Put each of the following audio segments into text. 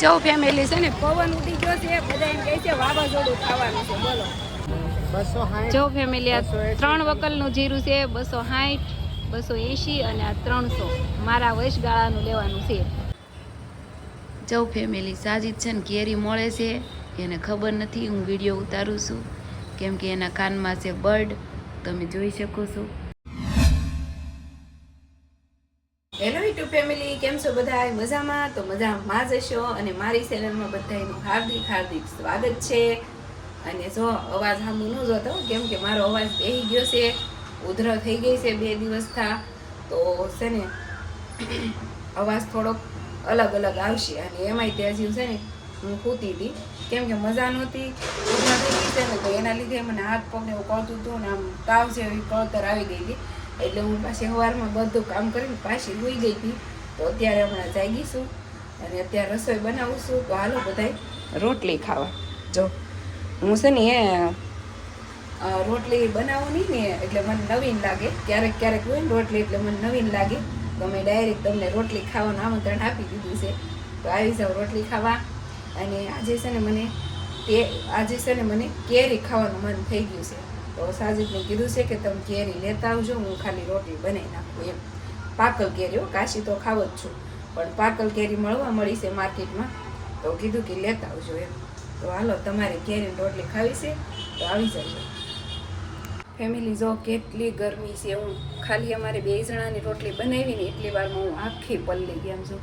જો ફેમિલી છે ને પવન ઉડી ગયો છે, બધા એમ કહે છે વાવાઝોડું ખાવાનું છે. બોલો જો ફેમિલી આ 3 વકલનું જીરું છે 260, 280 અને આ 300 મારા વૈશગાળાનું લેવાનું છે. જો ફેમિલી સાજીદ છે ને કેરી મળે છે, એને ખબર નથી હું વિડીયો ઉતારું છું કેમ કે એના કાનમાં છે બર્ડ, તમે જોઈ શકો છો. હેલો યુટ્યુબ ફેમિલી, કેમ છો બધા? મજામાં? તો મજામાં જ હશો અને મારી ચેનલમાં બધાનું હાર્દિક હાર્દિક સ્વાગત છે. અને જો અવાજ સામુ ન જોતો કેમ કે મારો અવાજ બેહી ગયો છે, ઉધરસ થઈ ગઈ છે 2 દિવસથી, તો છે ને અવાજ થોડોક અલગ અલગ આવશે. અને એમાંય તે હજી છે ને હું સૂતી હતી કેમ કે મજા નહોતી, ઉધરસ થઈ ગઈ છે ને, તો એના લીધે મને હાથ પગને એવું કળતું હતું ને આમ તાવ છે એવી કળતર આવી ગઈ હતી. એટલે હું પાછી સવારમાં બધું કામ કરીને પાછી સૂઈ ગઈ હતી. તો અત્યારે હમણાં જાગી છું અને અત્યારે રસોઈ બનાવું છું. તો હાલો બધાય રોટલી ખાવા. જો હું છે ને રોટલી બનાવું નહીં ને એટલે મને નવીન લાગે, ક્યારેક ક્યારેક હોય ને રોટલી એટલે મને નવીન લાગે, તો મેં ડાયરેક્ટ તમને રોટલી ખાવાનું આમંત્રણ આપી દીધું છે. તો આવી જાવ રોટલી ખાવા. અને આજે છે ને મને કેરી ખાવાનું મન થઈ ગયું છે. તો સાજીદને કીધું છે કે તમે કેરી લેતા આવજો, હું ખાલી રોટલી બનાવી નાખું એમ. પાકલ કેરી, કાશી તો ખાવ જ છું, પણ પાકલ કેરી મળી છે માર્કેટમાં, તો કીધું કે લેતા આવજો એમ. તો હાલો તમારે કેરી રોટલી ખાવી છે તો આવી જજો ફેમિલી. જો કેટલી ગરમી છે, હું ખાલી અમારે 2 જણાની રોટલી બનાવી ને એટલી વારમાં હું આખી પલળી ગઈ. આમ જો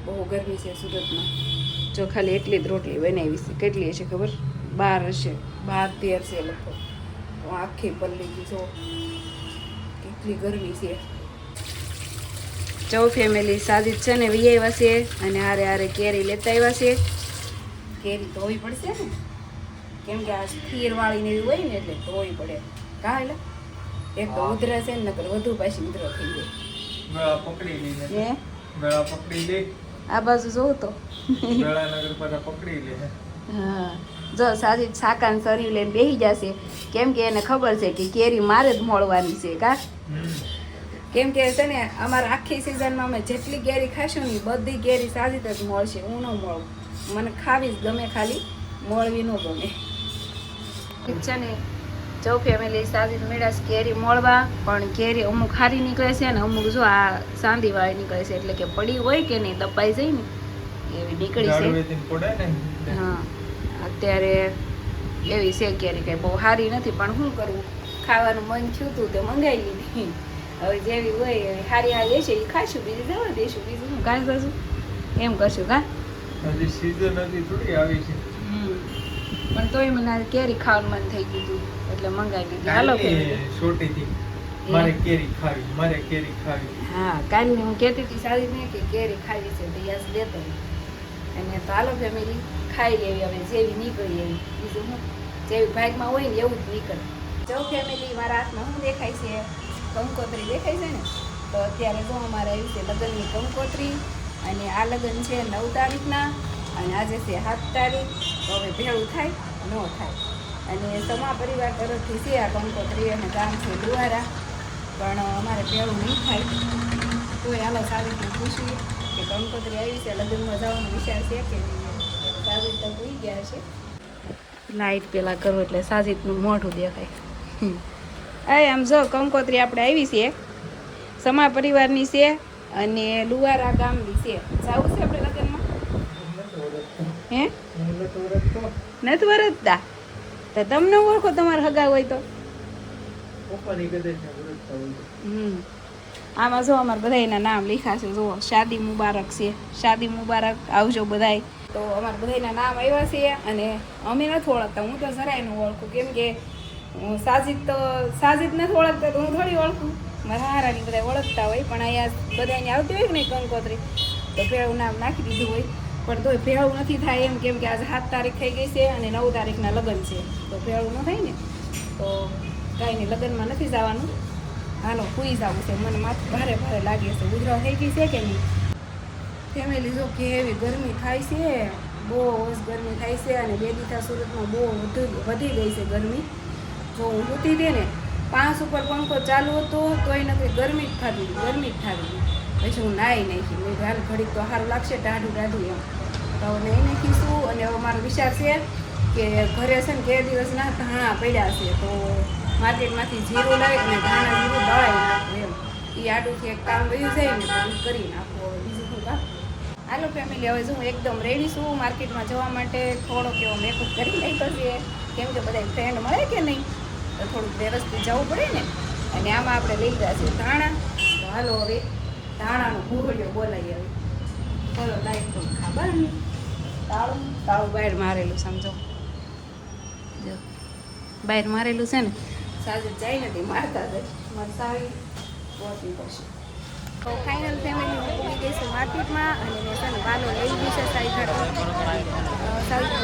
બહુ ગરમી છે સુરતમાં. જો ખાલી એટલી જ રોટલી બનાવી છે, કેટલી હશે ખબર? 12 હશે, 12-13 છે લગભગ. હું આખી પલળી ગઈ, જો કેટલી ગરમી છે. જો ફેમિલી સાજીદ છે ને વિયાવ્યા છે અને હારે હારે કેરી લેતા આવ્યા છે. કેરી ધોવી પડશે ને કેમ કે આ ખીરવાળી ને એવી હોય ને એટલે ધોવી પડે. કા એટલે એક તો ઉધરા છે ને નકર વધુ પાછી ઉધરા થઈ જાય. ગળા પકડી લે આ બાજુ જોઉં તો ગળા નગર પર પકડી લે. હા જો સાજીદ શાકાન શરીર લઈને બેસી જશે કેમ કે એને ખબર છે કે કેરી મારે જ મળવાની છે. કા કેમ કે છે ને અમારા આખી સિઝનમાં અમે જેટલી કેરી ખાશું ને બધી કેરી સાજીદ જ મળશે, હું ન મળું. મને ખાવી જ ગમે, ખાલી મળવી ન ગમે. ઠીક છે ને જો ફેમિલી સાજીદ મેળાસ કેરી મળવા, પણ કેરી અમુક ખારી નીકળે છે ને અમુક જો આ સાંદીવાળી નીકળે છે, એટલે કે પડી હોય કે નહીં દબાઈ જાય ને એવી નીકળી છે. હા અત્યારે એવી છે કેરી, કંઈ બહુ સારી નથી, પણ શું કરવું, ખાવાનું મન થયું હતું તે મંગાવી લીધી. હવે જેવી હોય સારી હારી હશે એ ખાશું, બીજી જવા દઈશું, બીજું હું કાંઈ કરશું એમ કરશું. કા હજી સીઝન હજી થોડી આવી છે, પણ તોય મને કેરી ખાવાનું મન થઈ ગયું હતું એટલે મંગાવી લીધી. હાલો છોટીથી મારે કેરી ખાવી. હા કાલની હું કહેતી હતી સારી ને કે કેરી ખાવી છે તો યાદ દેતો. અને તો હાલો ફેમિલી ખાઈ લેવી હવે, જેવી નીકળી એવી, બીજું હું જેવી ભાગમાં હોય ને એવું જ નીકળે. જો ફેમિલી મારા હાથમાં શું દેખાય છે? કંકોત્રી દેખાય છે ને. તો અત્યારે જો અમારે આવી છે લગ્નની કંકોત્રી, અને આ લગ્ન છે 9 તારીખના અને આજે છે 7 તારીખ. તો હવે ભેળું થાય ન થાય. અને સમા પરિવાર તરફથી છે આ કંકોત્રી અને ગામ છે દુવારા, પણ અમારે ભેળું નહીં થાય. તો હાલો સારી પૂછીએ કે કંકોત્રી આવી છે, લગ્નમાં જવાનો વિચાર છે કે સાજીદ તો ભૂઈ ગયા છે. લાઈટ પેલા કરો એટલે સાજીદનું મોઢું દેખાય. આમ જો કંકોત્રી આપણે આવી છે, સમા પરિવારની છે અને લુવારા ગામની છે. જવું છે આપણે લગ્નમાં? હે નથી વરતતા તો તમને ઓળખો, તમારે હગા હોય તો. આમાં જો અમારે બધાના નામ લખ્યા છે. જો શાદી મુબારક છે, શાદી મુબારક, આવજો બધાય. તો અમારે બધાના નામ આવ્યા છે અને અમે નથી ઓળખતા. હું તો જરાય ન ઓળખું કેમ કે સાજીદ નથી ઓળખતા તો હું થોડી ઓળખું. મારા હારાની બધા ઓળખતા હોય, પણ અહીંયા બધાને આવતી હોય કે નહીં કંકોત્રી તો ભેળું નામ નાખી દીધું હોય, પણ તોય ભેળું નથી થાય એમ, કેમ કે આજે 7 તારીખ થઈ ગઈ છે અને 9 તારીખના લગ્ન છે, તો ભેળું ન થાય ને. તો કાંઈ નહીં, લગ્નમાં નથી જવાનું. હાલો સૂઈ જવું છે, મને માથું ભારે ભારે લાગે છે. ઉધરા થઈ ગઈ છે કે નહીં ફેમિલી? જો કેવી ગરમી થાય છે, બહુ જ ગરમી થાય છે. અને 2 દિવસ સુરતમાં બહુ વધી ગઈ છે ગરમી. જો હું સૂતી હતી ને 5 ઉપર પંખો ચાલુ હતો તોય નથી, ગરમી જ થતી. પછી હું નાહી નાખી મેં હાલ ઘડીક તો સારું લાગશે ટાઢું ટાઢું એમ તો હવે નહીં નાખીશું. અને હવે મારો વિચાર છે કે ઘરે છે ને 2 દિવસના ધાણા પડ્યા છે તો માર્કેટમાંથી જીરું લાવી અને ધાણા જીરું દળાવી નાખવું એમ એ આડુંથી એક કામ વયું જાય ને તો એ કરી નાખવું. હવે બીજું શું કામ. હાલો ફેમિલી, હવે હું એકદમ રેડી છું માર્કેટમાં જવા માટે. થોડોક એવો મેકઅપ કરી નાખ્યો છે કેમ કે બધા ફ્રેન્ડ મળે કે નહીં તો થોડુંક વ્યવસ્થિત જવું પડે ને. અને આમાં આપણે લઈ ગયા છીએ ધાણા. તો હાલો હવે ધાણાનો ભૂગળિયો બોલાવી હવે. ચલો લાઈટ તો ખબર નહીં તાળું બહાર મારેલું સમજો જો બહાર મારેલું છે ને સાજુ જાય નથી મારતા જ મરસાવી પહોંચવી પડશે. તો ફાઇનલ ફેમિલી હું પૂરી ગઈ છું માર્કેટમાં અને મેં છે ને વાલો લઈ ગયું છે સારી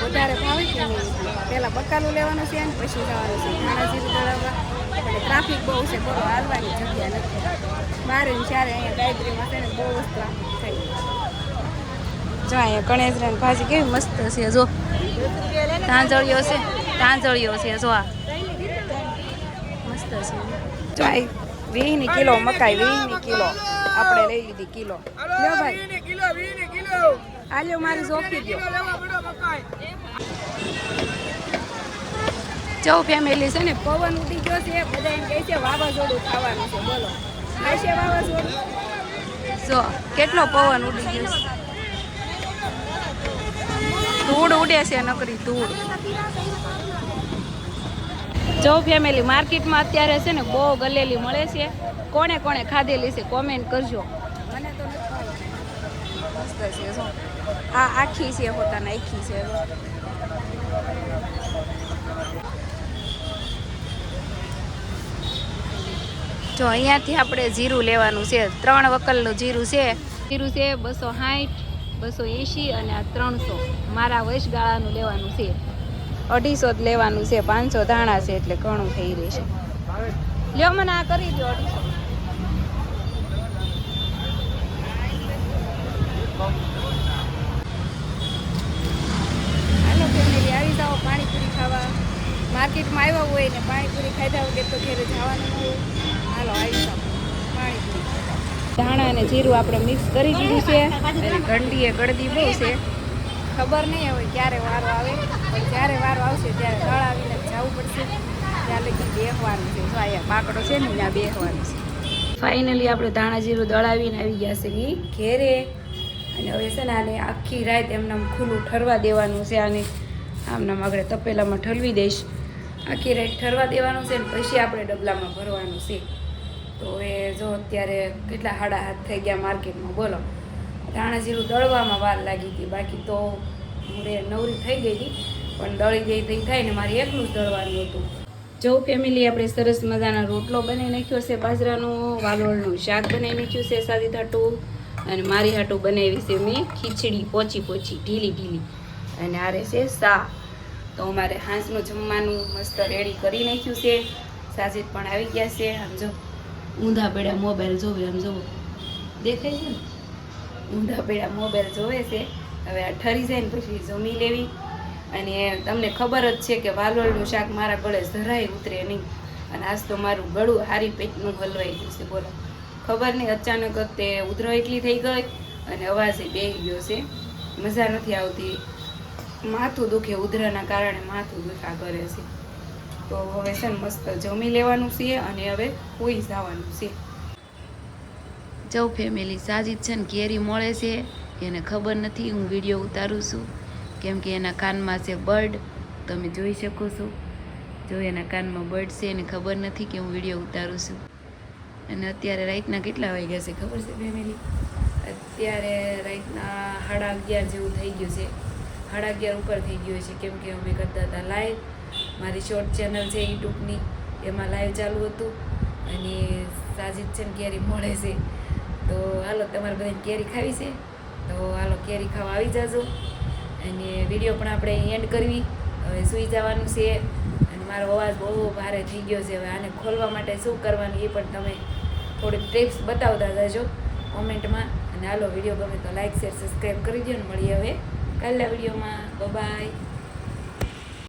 વધારે ભાવે કે નહીં. પહેલાં બકાલું લેવાનું છે અને પછી જવાનું છે ધાણા જીરું દળાવવા. એટલે ટ્રાફિક બહુ છે બોલો હાલવાની જગ્યા નથી. મારે ને ચારે અહીંયા ગાયત્રીમાં છે ને બહુ જ ટ્રાફિક થઈ ગયું છે. જો અહીંયા ગણેશરાની ભાજી કેવી મસ્ત છે જો તાંજળીઓ છે જો આ મસ્ત છે. જો આ 20 કિલો મકાઈ 20 કિલો આપણે લઈ લીધી કિલો. લ્યો ભાઈ 20 કિલો આ લ્યો મારી જોખી દો. જો ફેમિલી છે ને પવન ઉડી ગયો છે બધા એમ કહે છે વાવાઝોડું ખાવાનું છે બોલો ખાશે વાવાઝોડું. જો કેટલો પવન ઉડી ગયો છે. ધૂળ ઉડે છે નકરી ધૂળ. જો ફેમિલી માર્કેટમાં અત્યારે છે ને બહુ ગલેલી મળે છે. કોણે કોણે ખાધેલી છે કોમેન્ટ કરજો. મને તો નથી ખાવાની. મસ્ત છે જો આ આખી છે પોતાના આખી છે. જો અહીંયાથી આપણે જીરું લેવાનું છે. 3 વકલનું જીરું છે. જીરું છે 260 280 અને આ 300 મારા વયસગાળાનું લેવાનું છે. 250 જ લેવાનું છે. 500 ધાણા છે એટલે ઘણું થઈ રહેશે. લ્યો મને આ કરી દો 250. હાલો ફેમિલી આવી જાઓ પાણીપુરી ખાવા. માર્કેટમાં આવ્યા હોય ને પાણીપુરી ખાધા વગર તો ઘરે જવાનું હોય. હાલો આવી જાઓ પાણીપુરી. ધાણા અને જીરું આપણે મિક્સ કરી દીધું છે અને ગંડી ગળદી બહુ છે. ખબર નહીં હવે ક્યારે વારો આવે પણ જ્યારે વારો આવશે ત્યારે દળાવીને જવું પડશે. ત્યાં લગી બેસવાનું છે. જો અહીંયા બાકડો છે ને ત્યાં બેસવાનું છે. ફાઇનલી આપણે ધાણા જીરું દળાવીને આવી ગયા છે ઘેરે. અને હવે છે ને આને આખી રાત એમને ખુલ્લું ઠરવા દેવાનું છે. આને આમનામ આગળ તપેલામાં ઠલવી દઈશ. આખી રાત ઠરવા દેવાનું છે ને પછી આપણે ડબલામાં ભરવાનું છે. તો એ જો અત્યારે કેટલા 7:30 થઈ ગયા માર્કેટમાં બોલો. ધાણા જીરું દળવામાં વાર લાગી હતી બાકી તો હું નવરી થઈ ગઈ હતી પણ દળી ગઈ થઈ થાય ને મારે એકલું જ દળવાનું હતું. જો ફેમિલી આપણે સરસ મજાના રોટલો બનાવી નાખ્યો છે બાજરાનો. વાલોળનું શાક બનાવી નાખ્યું છે સાદી હાટું. અને મારી હાટું બનાવી છે મેં ખીચડી પોચી ઢીલી. અને આ રહેશે સા. તો અમારે સાંજનું જમવાનું મસ્ત રેડી કરી નાખ્યું છે. સાજીદ પણ આવી ગયા છે. આમ જો ઊંધા પેડા મોબાઈલ જોવે આમ જોવો દેખાય છે ને ઊંધા પેડા મોબાઈલ જોવે છે. હવે આ ઠરી જાય ને પછી જમી લેવી. અને તમને ખબર જ છે કે વાલોળનું શાક મારા ગળે જરાય ઉતરે નહીં. અને આજ તો મારું ગળું હારી પેટનું હલવાઈ ગયું છે બોલો. ખબર નહીં અચાનક જ તે ઉધરો એટલી થઈ ગઈ અને અવાજ બેસી ગયો છે. મજા નથી આવતી. માથું દુખે ઉધરાના કારણે માથું દુખા કરે છે. તો હવે છે ને મસ્ત જમી લેવાનું છે અને હવે સૂઈ જવાનું છે. જો ફેમિલી સાજીદ છે ને કેરી મળે છે એને ખબર નથી હું વિડીયો ઉતારું છું કેમ કે એના કાનમાં છે બર્ડ. તમે જોઈ શકો છો. જો એના કાનમાં બર્ડ છે એને ખબર નથી કે હું વિડીયો ઉતારું છું. અને અત્યારે રાતના કેટલા વાગ્યા છે ખબર છે ફેમિલી? અત્યારે રાતના 11:30 જેવું થઈ ગયું છે. 11:30 ઉપર થઈ ગયું છે કેમ કે અમે કરતા હતા લાઈવ. મારી શોર્ટ ચેનલ છે યુટ્યુબની એમાં લાઈવ ચાલુ હતું. અને સાજીદ છે ને કેરી મળે છે. તો હાલો તમારે બધાને કેરી ખાવી છે તો હાલો કેરી ખાવા આવી જાજો. અને વિડીયો પણ આપણે એન્ડ કરવી. હવે સૂઈ જવાનું છે. અને મારો અવાજ બહુ ભારે થઈ ગયો છે. હવે આને ખોલવા માટે શું કરવાનું એ પણ તમે થોડીક ટિપ્સ બતાવતા જજો કોમેન્ટમાં. અને હાલો વિડીયો ગમે તો લાઈક શેર સબસ્ક્રાઈબ કરી દો ને મળીએ હવે કાલના વિડીયોમાં. બાય.